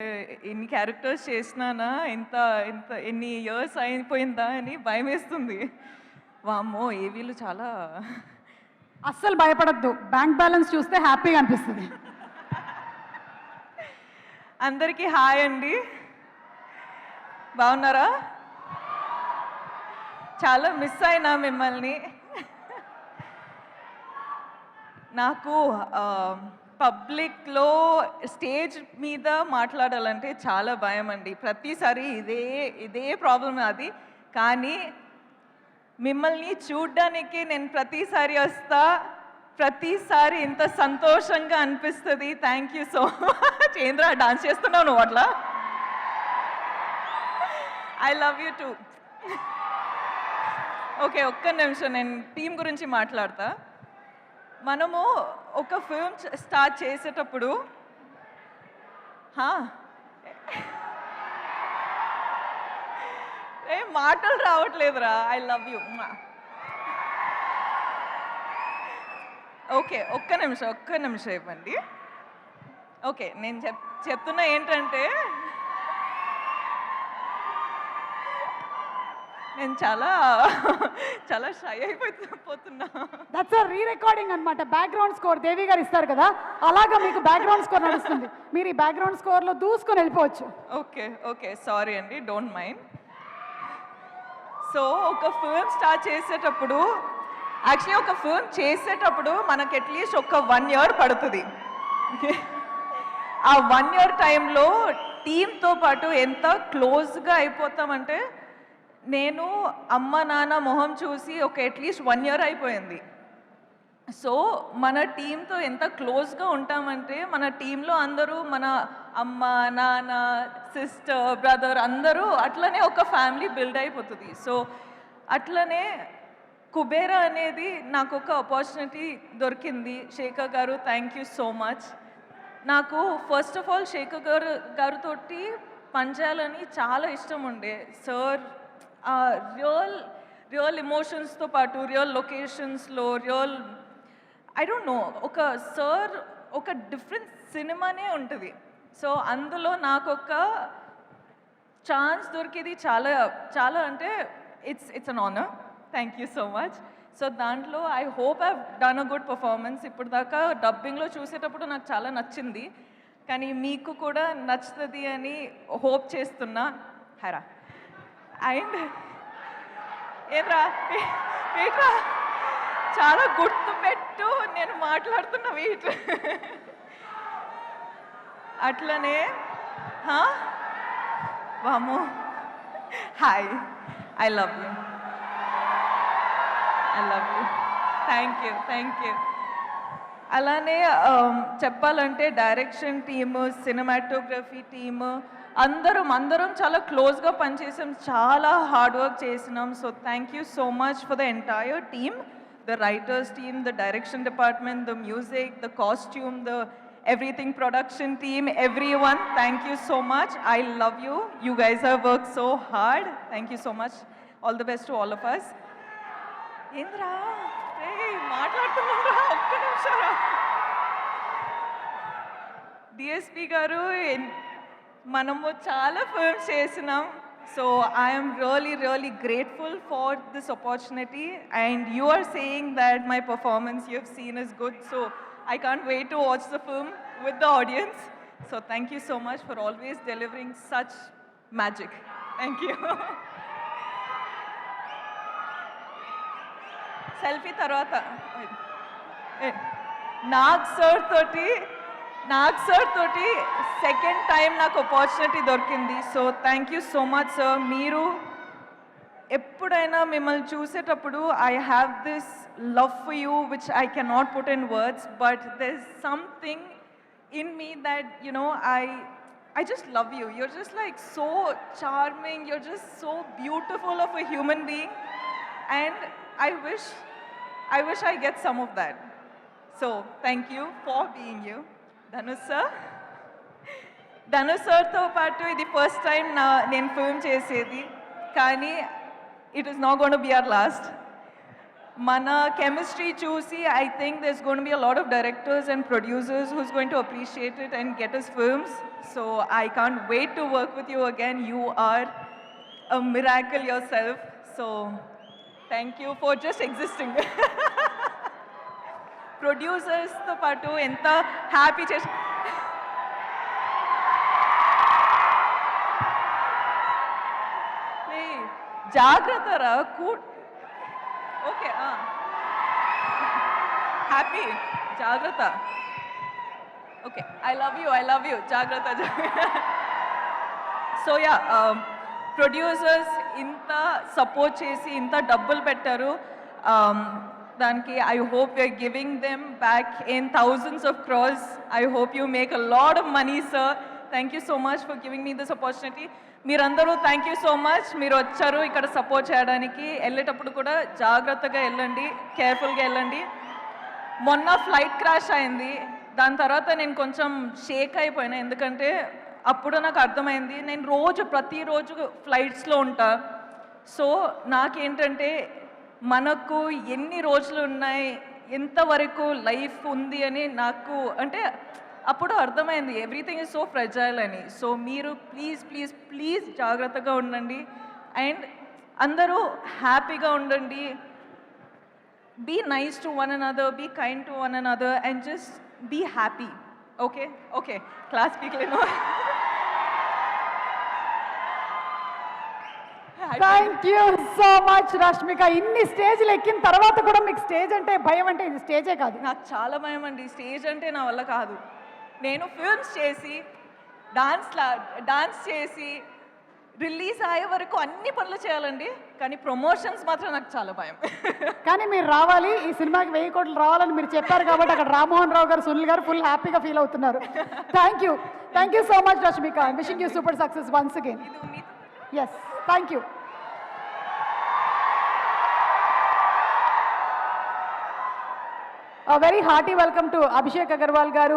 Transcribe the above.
ఎన్ని క్యారెక్టర్స్ చేసినానా, ఇంత ఇంత ఎన్ని ఇయర్స్ అయిపోయిందా అని భయమేస్తుంది. వామ్మో! ఏవీలు చాలా అస్సలు భయపడొద్దు. బ్యాంక్ బ్యాలెన్స్ చూస్తే హ్యాపీగా అనిపిస్తుంది. అందరికీ హాయ్ అండి. బాగున్నారా? చాలా మిస్ అయినా మిమ్మల్ని. నాకు పబ్లిక్లో స్టేజ్ మీద మాట్లాడాలంటే చాలా భయం అండి. ప్రతిసారి ఇదే ప్రాబ్లం అది. కానీ మిమ్మల్ని చూడ్డానికి నేను ప్రతిసారి వస్తా, ప్రతిసారి ఇంత సంతోషంగా అనిపిస్తుంది. Thank you so much. ఏంద్రా డాన్స్ చేస్తున్నావు నువ్వు అట్లా? I love you two. Okay, ఒక్క నిమిషం నేను టీం గురించి మాట్లాడతా. మనము ఒక ఫిల్మ్ స్టార్ట్ చేసేటప్పుడు ఏ మాటలు రావట్లేదురా. I love you. ఓకే, ఒక్క నిమిషం ఇవ్వండి. ఓకే, నేను చెప్తున్నా ఏంటంటే నేను చాలా షై అయిపోతున్నా. దట్స్ అ రీ రికార్డింగ్ అనమాట. బ్యాక్గ్రౌండ్ స్కోర్ దేవి గారు ఇస్తారు కదా, అలాగా మీకు బ్యాక్గ్రౌండ్ స్కోర్ నడుస్తుంది. మీరు ఈ బ్యాక్గ్రౌండ్ స్కోర్లో దూసుకొని వెళ్ళిపోవచ్చు. ఓకే సారీ అండి, డోంట్ మైండ్. సో ఒక ఫిల్మ్ స్టార్ట్ చేసేటప్పుడు, యాక్చువల్లీ ఒక ఫిల్మ్ చేసేటప్పుడు మనకు అట్లీస్ట్ ఒక 1 year పడుతుంది. ఆ 1 year టైంలో టీంతో పాటు ఎంత క్లోజ్గా అయిపోతామంటే, నేను అమ్మ నాన్న మొహం చూసి ఒక అట్లీస్ట్ 1 year అయిపోయింది. సో మన టీంతో ఎంత క్లోజ్గా ఉంటామంటే, మన టీంలో అందరూ మన అమ్మ నాన్న సిస్టర్ బ్రదర్ అందరూ అట్లనే ఒక ఫ్యామిలీ బిల్డ్ అయిపోతుంది. సో అట్లనే కుబేరా అనేది నాకు ఒక ఆపర్చునిటీ దొరికింది. శేఖర్ గారు, థ్యాంక్ యూ సో మచ్. నాకు ఫస్ట్ ఆఫ్ ఆల్ శేఖర్ గారితో పనిచేయాలని చాలా ఇష్టం ఉండే. సార్ రియల్ ఎమోషన్స్తో పాటు రియల్ లొకేషన్స్లో ఐ డోంట్ నో, ఒక సార్ ఒక డిఫరెంట్ సినిమానే ఉంటుంది. సో అందులో నాకు ఒక ఛాన్స్ దొరికేది చాలా అంటే it's an honour. Thank you so much. So దాంట్లో I hope I done a good performance. ఇప్పుడు దాకా డబ్బింగ్లో చూసేటప్పుడు నాకు చాలా నచ్చింది, కానీ మీకు కూడా నచ్చుతుంది అని హోప్ చేస్తున్నా. హరా అండ్ ఏంట్రా చాలా గుర్తుపెట్టు, నేను మాట్లాడుతున్న వెయిట్. అట్లనే వాము hi, I love you. Thank you. అలానే చెప్పాలంటే డైరెక్షన్ టీము, సినిమాటోగ్రఫీ టీము అందరం చాలా క్లోజ్గా పనిచేసాం, చాలా హార్డ్ వర్క్ చేసినాం. So thank you so much for the entire team, the writers team, the direction department, the music, the costume, the everything production team, everyone, thank you so much. I love you. You guys have worked so hard. Thank you so much. All the best to all of us. Indra, hey, మాట్లాడుతున్నారా? ఒక్క నిమిషం. DSP గారు, మనము చాలా films చేసినాం. So I am really grateful for this opportunity, and you are saying that my performance you have seen is good. So I can't wait to watch the film with the audience. So thank you so much for always delivering such magic. Thank you. Selfie tarvata Nag sir toti second time నాకు opportunity దొరికింది. So thank you so much sir. మీరు ఎప్పుడైనా మిమ్మల్ని చూసేటప్పుడు I have this love for you which I cannot put in words, but there's something in me that, you know, I just love you. You're just like so charming, you're just so beautiful of a human being, and I wish I get some of that. So thank you for being you. Dhanush సార్తో పాటు ఇది first time నేను film చేసేది, కానీ it is not going to be our last. మన chemistry చూసి I think there's going to be a lot of directors and producers who's going to appreciate it and get us films. So I can't wait to work with you again. You are a miracle yourself. So thank you for just existing. ప్రొడ్యూసర్స్తో పాటు ఎంత happy చేసి జాగ్రత్త రా okay happy జాగ్రత్త okay I love you జాగ్రత్త so yeah producers ఇంత support చేసి ఇంత డబ్బులు పెట్టారు దానికి I hope you're giving them back in thousands of crores I hope you make a lot of money sir thank you so much for giving me this opportunity మీరందరూ thank you so much మీరు వచ్చారు ఇక్కడ support చేయడానికి వెళ్ళేటప్పుడు కూడా జాగ్రత్తగా వెళ్ళండి కేర్ఫుల్గా వెళ్ళండి మొన్న ఫ్లైట్ క్రాష్ అయింది దాని తర్వాత నేను కొంచెం షేక్ అయిపోయినా ఎందుకంటే అప్పుడు నాకు అర్థమైంది నేను ప్రతిరోజు ఫ్లైట్స్లో ఉంటా సో నాకేంటంటే మనకు ఎన్ని రోజులు ఉన్నాయి ఎంతవరకు లైఫ్ ఉంది అని నాకు అంటే అప్పుడు అర్థమైంది ఎవ్రీథింగ్ ఇస్ సో ఫ్రెజైల్ అని సో మీరు ప్లీజ్ ప్లీజ్ ప్లీజ్ జాగ్రత్తగా ఉండండి అండ్ అందరూ హ్యాపీగా ఉండండి be nice to one another be kind to one another and just be happy okay okay class స్పీక్లేను thank you so much Rashmika ఇన్ని స్టేజ్లు ఎక్కిన తర్వాత కూడా మీకు స్టేజ్ అంటే భయం అంటే ఇది స్టేజే కాదు నాకు చాలా భయం అండి స్టేజ్ అంటే నా వల్ల కాదు నేను ఫిల్మ్స్ చేసి డాన్స్ చేసి రిలీజ్ అయ్యే వరకు అన్ని పనులు చేయాలండి కానీ ప్రమోషన్స్ మాత్రం నాకు చాలా భయం కానీ మీరు రావాలి ఈ సినిమాకి 1000 కోట్లు రావాలని మీరు చెప్పారు కాబట్టి అక్కడ రామ్మోహన్ రావు గారు సునీల్ గారు ఫుల్ హ్యాపీగా ఫీల్ అవుతున్నారు thank you so much Rashmika wishing you super success once again yes thank you very hearty welcome to Abhishek Agarwal గారు